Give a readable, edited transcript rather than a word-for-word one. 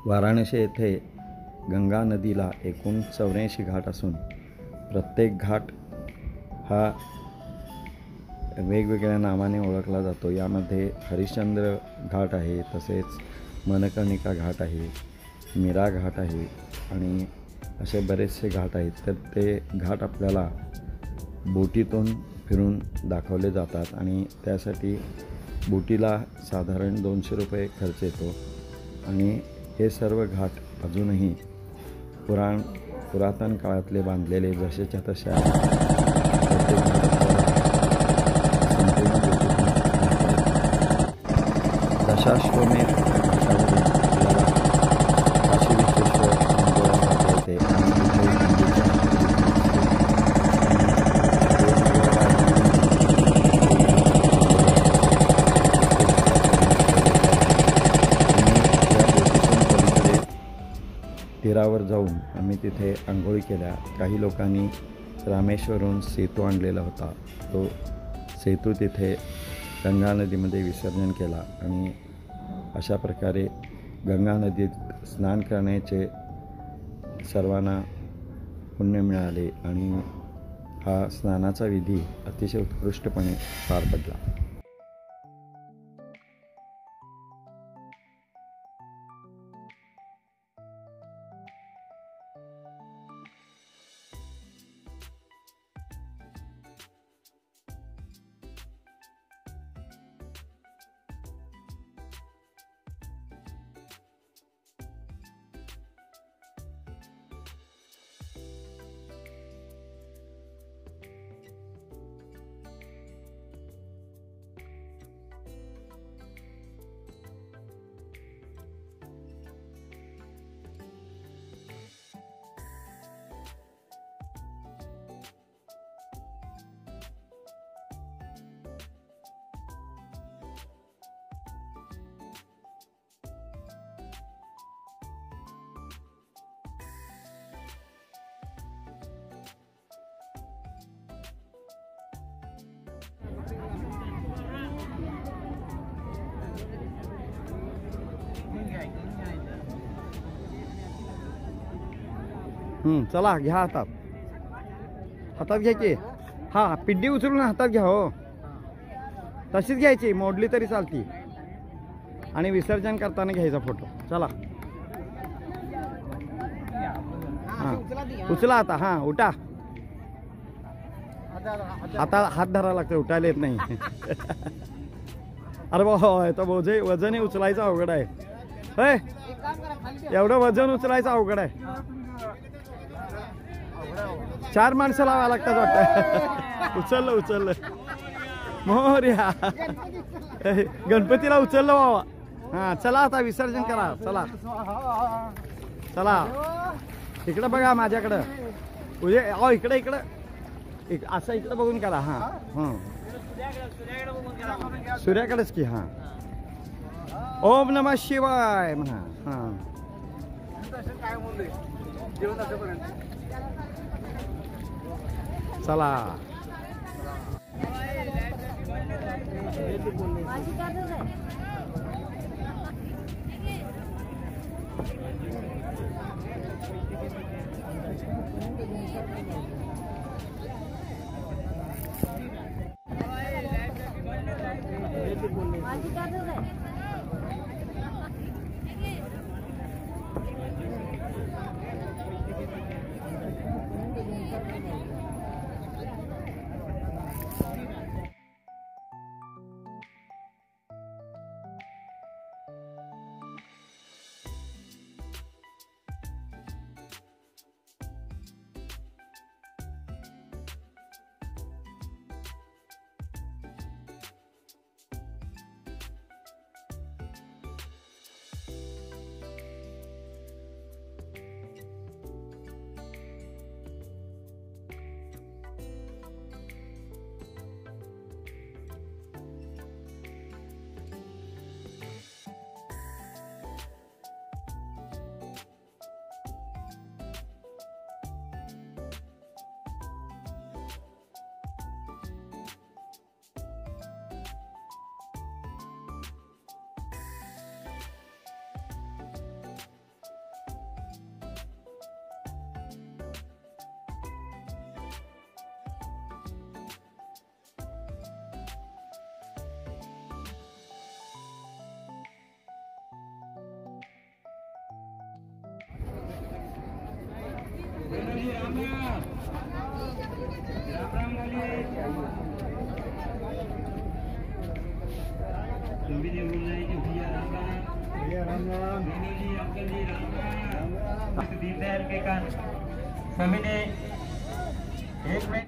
वाराणसी येथे गंगा नदीला एकूण 84 घाट असून प्रत्येक घाट हा वेगवेगळ्या नावाने ओळखला जातो। यामध्ये हरिश्चंद्र घाट आहे, तसेच मनकर्णिका घाट आहे, मीरा घाट आहे आणि असे बरेचसे घाट आहेत। तर ते घाट आपल्याला बोटीतून फिरून दाखवले जातात आणि त्यासाठी बोटीला साधारण 200 रुपये खर्च येतो आणि हे सर्व घाट अजूनही पुरातन काळातले बांधलेले जसेच्या तसे दशाश्वमेध काशी विश्वेश्वर मंदिरामध्ये येते तीरावर जाऊन आम्ही तिथे आंघोळी केल्या। काही लोकांनी रामेश्वरहून सेतू आणलेला होता, तो सेतू तिथे गंगा नदीमध्ये विसर्जन केला आणि अशा प्रकारे गंगा नदीत स्नान करण्याचे सर्वांना पुण्य मिळाले आणि हा स्नानाचा विधी अतिशय उत्कृष्टपणे पार पडला। चला घ्या हातात, हातात घ्यायची। हा, पिड्डी उचलून हातात घ्या। हो, तशीच घ्यायची, मोडली तरी चालती आणि विसर्जन करताना घ्यायचा फोटो। चला हां, उचला आता। हां, उठा। आता हात धरायला लागतं, उठायला येत नाही। अरे बाबा, तो वजन उचलायचं अवघड आहे। होय, एवढं वजन उचलायचं अवघड आहे। 4 माणसं लावा लागतात वाटतं। उचललं मोरया, गणपतीला उचललं बाबा। हां, चला आता विसर्जन करा। चला इकडं बघा, माझ्याकडं इकडं असं इकडं बघून करा। हां, सूर्याकडेच की। हां, ओम नमः शिवाय म्हणा। हां, चला दीनदयाल के कान सभी ने 1 मिनट